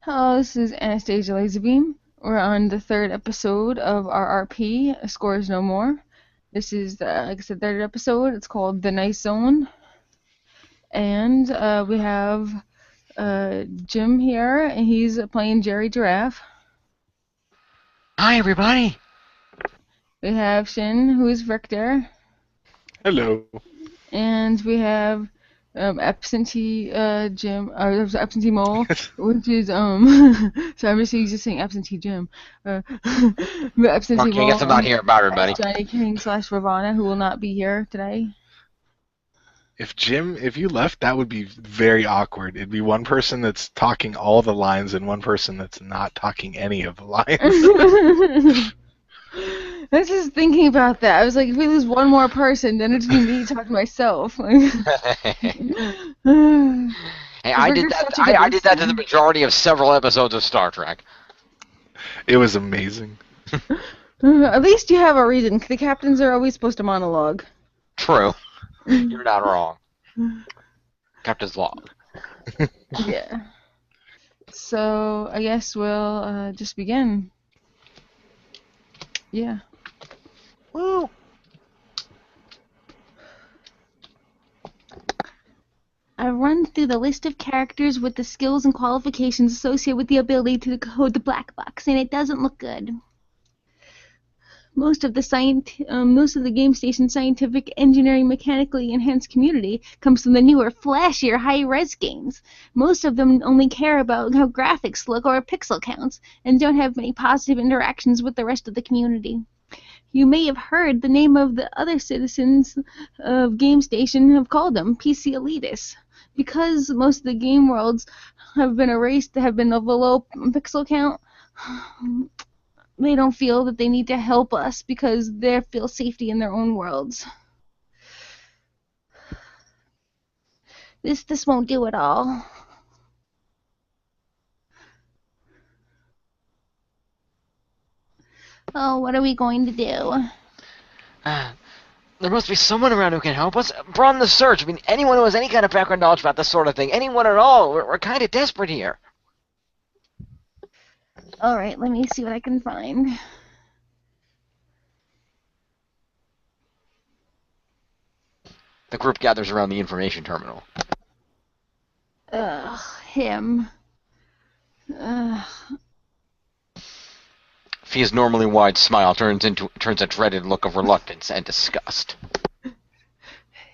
Hello, this is Anastasia Lazerbeam. We're on the third episode of our RP, Scores No More. This is, like I said, third episode. It's called The Nice Zone. And we have Jim here, and he's playing Jerry Giraffe. Hi, everybody. We have Shin, who is Richter. Hello. And we have absentee Jim, or absentee Mole, which is sorry, I'm just saying absentee Jim. Absentee Okay, I Mole. guess I'm not here about everybody. Johnny King / Ravana, who will not be here today. If you left, that would be very awkward. It'd be one person that's talking all the lines and one person that's not talking any of the lines. I was just thinking about that. I was like, if we lose one more person, then it's me talking to myself. Hey, I did that. I did that to the majority of several episodes of Star Trek. It was amazing. At least you have a reason. The captains are always supposed to monologue. True. You're not wrong. Captain's log. Yeah. So I guess we'll just begin. Yeah. Woo! I run through the list of characters with the skills and qualifications associated with the ability to decode the black box, and it doesn't look good. Most of the game station scientific, engineering, mechanically enhanced community comes from the newer, flashier, high-res games. Most of them only care about how graphics look or pixel counts, and don't have many positive interactions with the rest of the community. You may have heard the name of the other citizens of Game Station have called them PC elitists. Because most of the game worlds have been erased, have been of a low pixel count, they don't feel that they need to help us because they feel safety in their own worlds. This won't do it all. Oh, what are we going to do? There must be someone around who can help us. Broaden the search. I mean, anyone who has any kind of background knowledge about this sort of thing. Anyone at all. We're kind of desperate here. Alright, let me see what I can find. The group gathers around the information terminal. Him. Fia's normally wide smile turns a dreaded look of reluctance and disgust.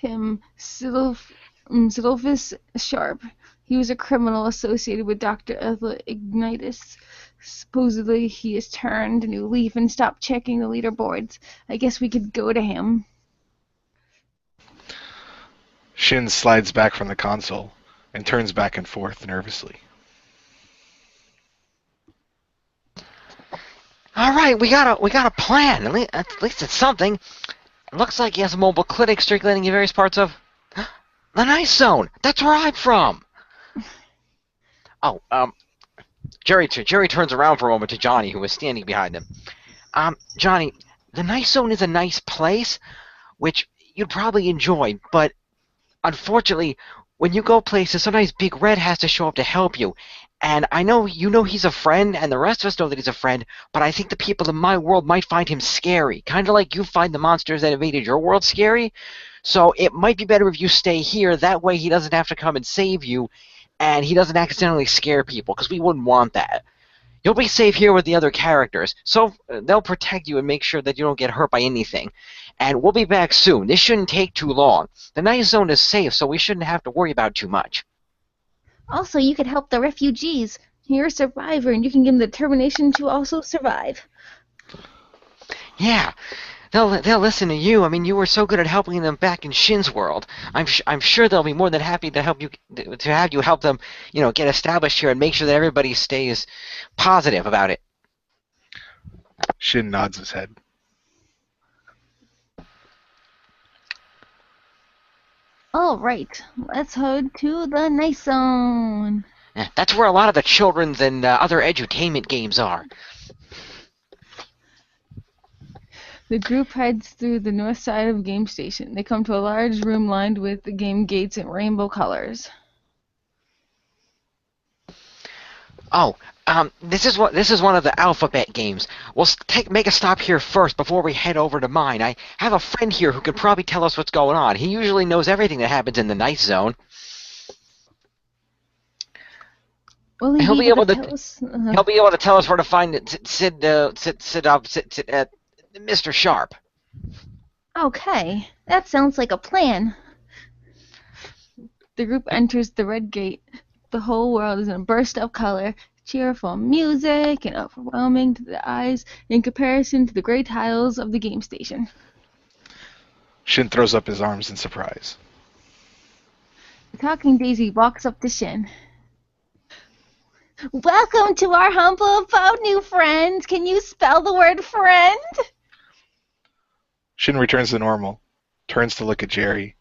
Him, Sidolphus Sharp. He was a criminal associated with Dr. Ethel Ignitus. Supposedly he has turned a new leaf and stopped checking the leaderboards. I guess we could go to him. Shin slides back from the console and turns back and forth nervously. All right, we got a plan. At least it's something. It looks like he has a mobile clinic circulating in various parts of the Nice Zone. That's where I'm from. Oh, Jerry turns around for a moment to Johnny, who is standing behind him. Johnny, the Nice Zone is a nice place, which you'd probably enjoy, but unfortunately, when you go places, sometimes Big Red has to show up to help you. And I know you know he's a friend, and the rest of us know that he's a friend, but I think the people in my world might find him scary. Kind of like you find the monsters that invaded your world scary. So it might be better if you stay here. That way he doesn't have to come and save you, and he doesn't accidentally scare people, because we wouldn't want that. You'll be safe here with the other characters, so they'll protect you and make sure that you don't get hurt by anything. And we'll be back soon. This shouldn't take too long. The Nice Zone is safe, so we shouldn't have to worry about too much. Also, you could help the refugees. You're a survivor, and you can give them the determination to also survive. Yeah, they'll listen to you. I mean, you were so good at helping them back in Shin's world. I'm sure they'll be more than happy to help you to have you help them, get established here and make sure that everybody stays positive about it. Shin nods his head. Alright, let's head to the Nice Zone. Yeah, that's where a lot of the children's and other edutainment games are. The group heads through the north side of Game Station. They come to a large room lined with the game gates in rainbow colors. Oh, this is one of the alphabet games. We'll make a stop here first before we head over to mine. I have a friend here who could probably tell us what's going on. He usually knows everything that happens in the nice zone. Will he He'll be be able able to to tell us? he'll be able to tell us where to find Mr. Sharp. Okay, that sounds like a plan. The group enters the red gate. The whole world is in a burst of color, cheerful music, and overwhelming to the eyes in comparison to the gray tiles of the game station. Shin throws up his arms in surprise. The talking Daisy walks up to Shin. Welcome to our humble abode, new friends. Can you spell the word friend? Shin returns to normal, turns to look at Jerry,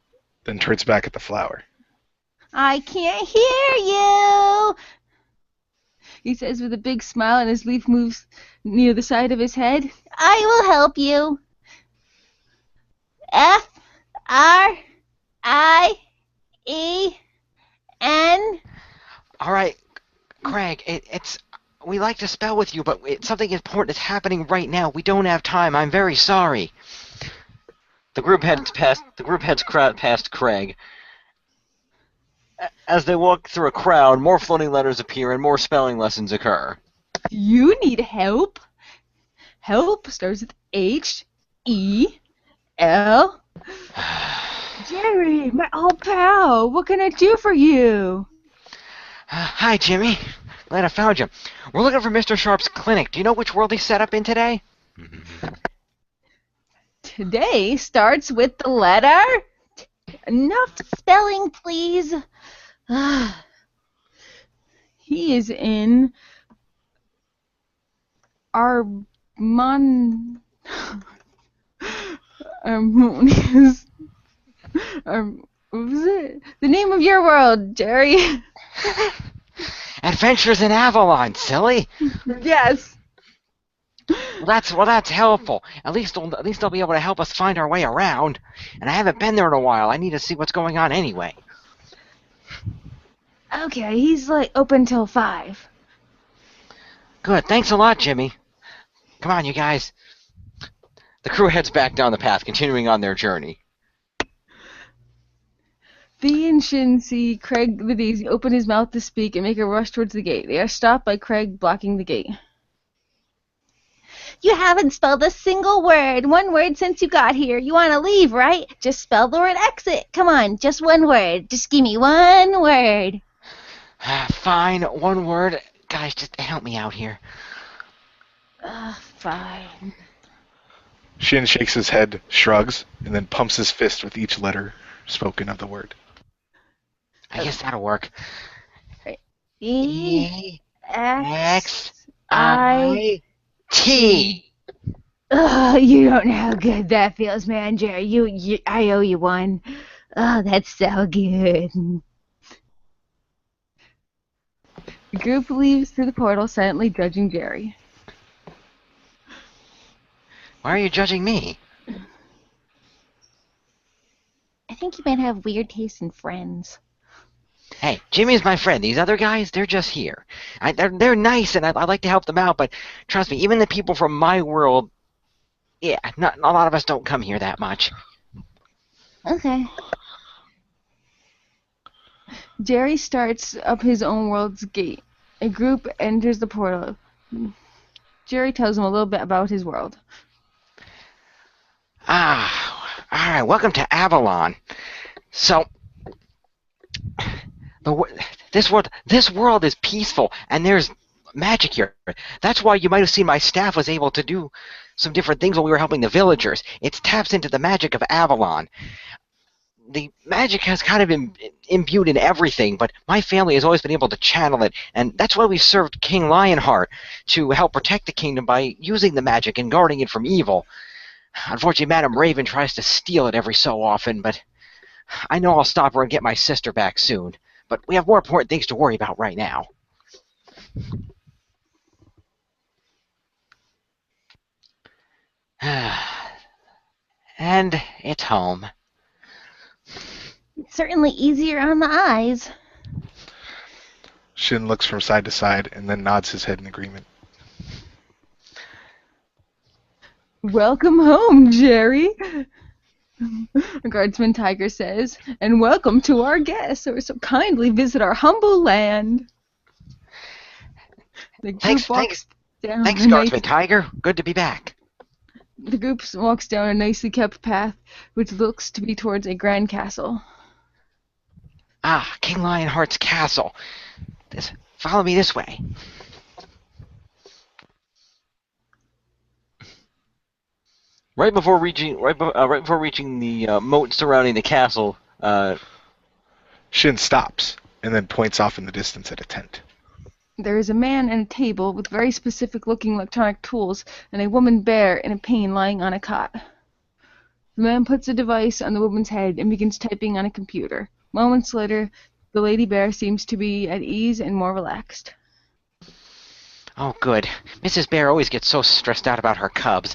then turns back at the flower. I can't hear you. He says with a big smile, and his leaf moves near the side of his head. I will help you. F-R-I-E-N. All right, Craig. We like to spell with you, but something important is happening right now. We don't have time. I'm very sorry. The group heads past Craig. As they walk through a crowd, more floating letters appear and more spelling lessons occur. You need help? Help starts with H-E-L. Jerry, my old pal, what can I do for you? Hi, Jimmy. Glad I found you. We're looking for Mr. Sharp's clinic. Do you know which world he's set up in today? Today starts with the letter. Enough spelling, please. He is in Harmonious. What was it? The name of your world, Jerry. Adventures in Avalon, silly. Yes. That's helpful. At least they'll be able to help us find our way around. And I haven't been there in a while. I need to see what's going on anyway. Okay, he's like open till 5. Good. Thanks a lot, Jimmy. Come on, you guys. The crew heads back down the path, continuing on their journey. Thea and Shin see Craig the Daisy open his mouth to speak and make a rush towards the gate. They are stopped by Craig blocking the gate. You haven't spelled a single word. One word since you got here. You want to leave, right? Just spell the word exit. Come on, just one word. Just give me one word. Fine, one word. Guys, just help me out here. Fine. Shin shakes his head, shrugs, and then pumps his fist with each letter spoken of the word. I guess that'll work. E-X-I-T. You don't know how good that feels, man, Jerry. I owe you one. Oh, that's so good. The group leaves through the portal, silently judging Jerry. Why are you judging me? I think you might have weird taste in friends. Hey, Jimmy's my friend. These other guys, they're just here. They're nice, and I like to help them out, but trust me, even the people from my world, yeah, not a lot of us don't come here that much. Okay. Jerry starts up his own world's gate. A group enters the portal. Jerry tells them a little bit about his world. All right, welcome to Avalon. So, this world is peaceful, and there's magic here. That's why you might have seen my staff was able to do some different things while we were helping the villagers. It taps into the magic of Avalon. The magic has kind of been imbued in everything, but my family has always been able to channel it, and that's why we served King Lionheart to help protect the kingdom by using the magic and guarding it from evil. Unfortunately, Madame Raven tries to steal it every so often, but I know I'll stop her and get my sister back soon. But we have more important things to worry about right now. And it's home. It's certainly easier on the eyes. Shin looks from side to side and then nods his head in agreement. Welcome home, Jerry, Guardsman Tiger says, and welcome to our guests who so kindly visit our humble land. The group Thanks, down Thanks, a Guardsman Tiger. Good to be back. The group walks down a nicely kept path which looks to be towards a grand castle. Ah, King Lionheart's castle. Follow me this way. Right before reaching the moat surrounding the castle, Shin stops and then points off in the distance at a tent. There is a man and a table with very specific looking electronic tools and a woman bear in a pain lying on a cot. The man puts a device on the woman's head and begins typing on a computer. Moments later, the lady bear seems to be at ease and more relaxed. Oh, good. Mrs. Bear always gets so stressed out about her cubs.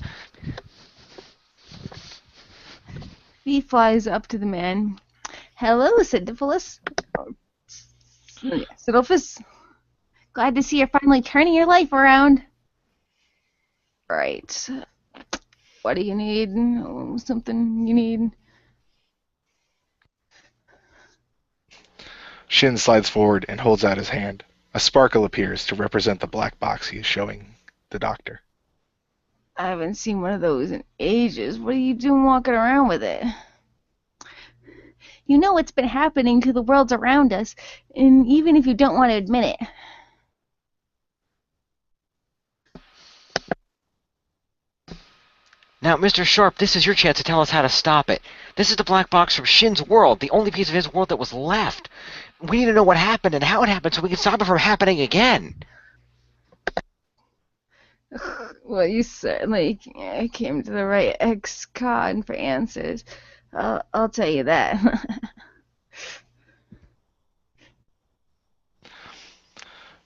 He flies up to the man. Hello, Sidophilis. Sidophilis. Glad to see you're finally turning your life around. Right. What do you need? Oh, something you need? Shin slides forward and holds out his hand. A sparkle appears to represent the black box he is showing the doctor. I haven't seen one of those in ages. What are you doing walking around with it? You know what's been happening to the worlds around us, and even if you don't want to admit it. Now, Mr. Sharp, this is your chance to tell us how to stop it. This is the black box from Shin's world, the only piece of his world that was left. We need to know what happened and how it happened so we can stop it from happening again. Well, you certainly came to the right ex-con for answers. I'll tell you that.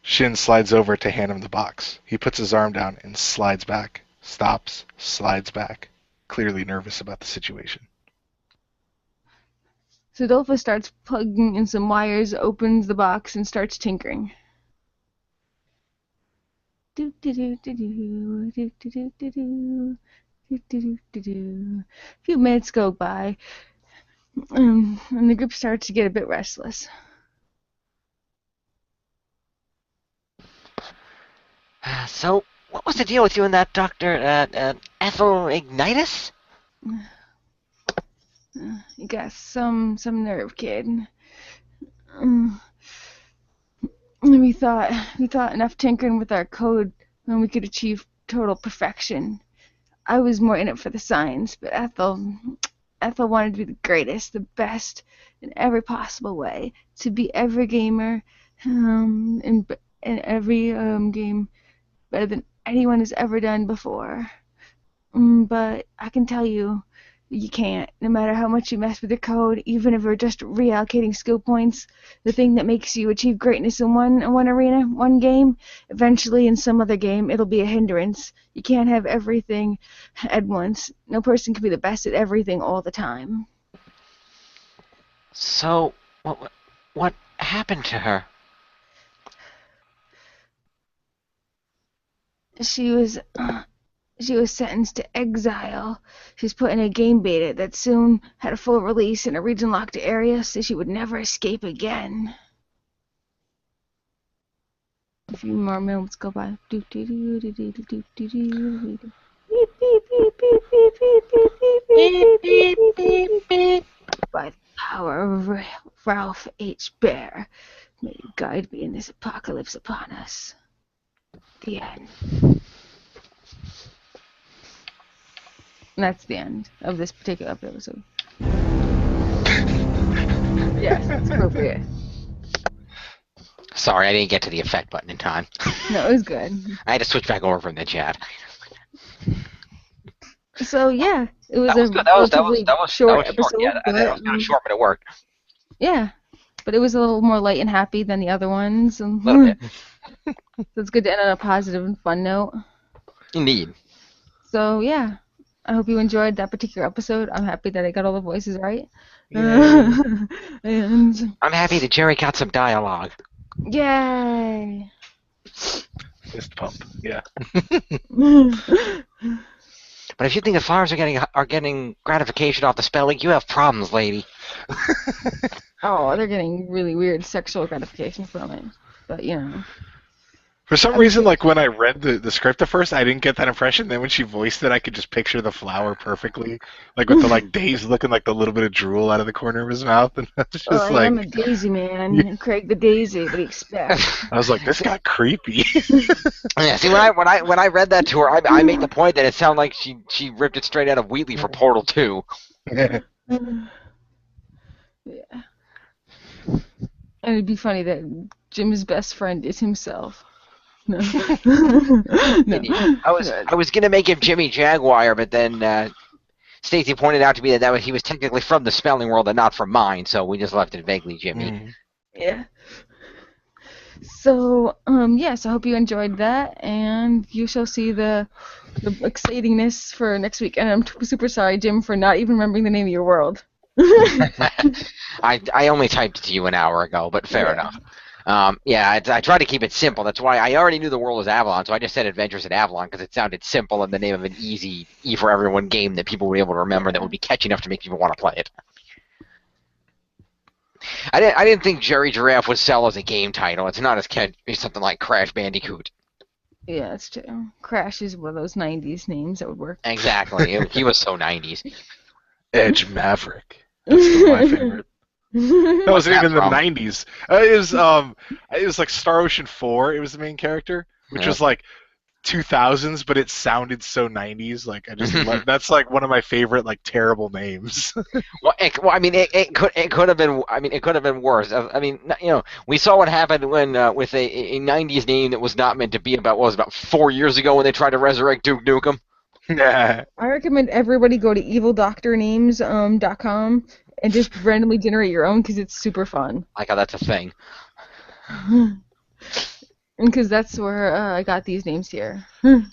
Shin slides over to hand him the box. He puts his arm down and slides back. Stops, slides back, clearly nervous about the situation. Sidolfo starts plugging in some wires, opens the box, and starts tinkering. A few minutes go by, and the group starts to get a bit restless. So, what was the deal with you and that Dr. Ethel Ignitus? You got some nerve, kid. We thought enough tinkering with our code when we could achieve total perfection. I was more in it for the science, but Ethel wanted to be the greatest, the best in every possible way, to beat every gamer in every game better than anyone has ever done before. But I can tell you, you can't. No matter how much you mess with your code, even if you're just reallocating skill points, the thing that makes you achieve greatness in one arena, one game, eventually in some other game, it'll be a hindrance. You can't have everything at once. No person can be the best at everything all the time. So, what happened to her? She was sentenced to exile. She's put in a game beta that soon had a full release in a region-locked area, so she would never escape again. A few more moments go by. By the power of Ralph H. Bear, may you guide me in this apocalypse upon us. The end. And that's the end of this particular episode. Yes, that's appropriate. Sorry, I didn't get to the effect button in time. No, it was good. I had to switch back over from the chat. So yeah, it was That was short episode. Yeah, that was kind of short, but it worked. Yeah, but it was a little more light and happy than the other ones. A little bit. So it's good to end on a positive and fun note. Indeed. So yeah, I hope you enjoyed that particular episode. I'm happy that I got all the voices right. Yeah. And I'm happy that Jerry got some dialogue. Yay! Fist pump. Yeah. But if you think the flowers are getting gratification off the spelling, you have problems, lady. Oh, they're getting really weird sexual gratification from it. But, you know. For some I mean, reason, like when I read the script at first, I didn't get that impression. Then when she voiced it, I could just picture the flower perfectly, like with the like days looking like the little bit of drool out of the corner of his mouth, and I was well, just I like, am a daisy yeah. man. Craig the Daisy. What do you expect? I was like, this got creepy. Yeah, see, when I read that to her, I made the point that it sounded like she ripped it straight out of Wheatley for Portal 2. Yeah. And it'd be funny that Jim's best friend is himself. No. No. I was gonna make him Jimmy Jaguar, but then Stacy pointed out to me that he was technically from the spelling world and not from mine, so we just left it vaguely Jimmy. Yeah. So, yes, I hope you enjoyed that, and you shall see the excitingness for next week. And I'm super sorry, Jim, for not even remembering the name of your world. I only typed it to you an hour ago, but fair enough. I tried to keep it simple. That's why I already knew the world was Avalon, so I just said Adventures at Avalon because it sounded simple and the name of an easy E for everyone game that people would be able to remember that would be catchy enough to make people want to play it. I didn't think Jerry Giraffe would sell as a game title. It's not as catchy as something like Crash Bandicoot. Yeah, that's true. Crash is one of those 90s names that would work. Exactly. He was so 90s. Edge Maverick. That's my favorite. That wasn't even in the 90s. It was like Star Ocean 4. It was the main character, which was like 2000s, but it sounded so 90s. Like I just love, that's like one of my favorite like terrible names. It could have been. I mean, it could have been worse. I mean, we saw what happened when with a 90s name that was not meant to be about 4 years ago when they tried to resurrect Duke Nukem. Yeah. I recommend everybody go to evildoctornames.com and just randomly generate your own because it's super fun. Like how that's a thing. Because that's where I got these names here.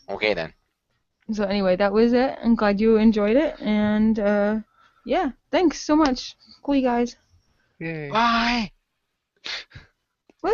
Okay then. So anyway, that was it. I'm glad you enjoyed it, and yeah, thanks so much. Cool, you guys. Yay. Bye. Woo!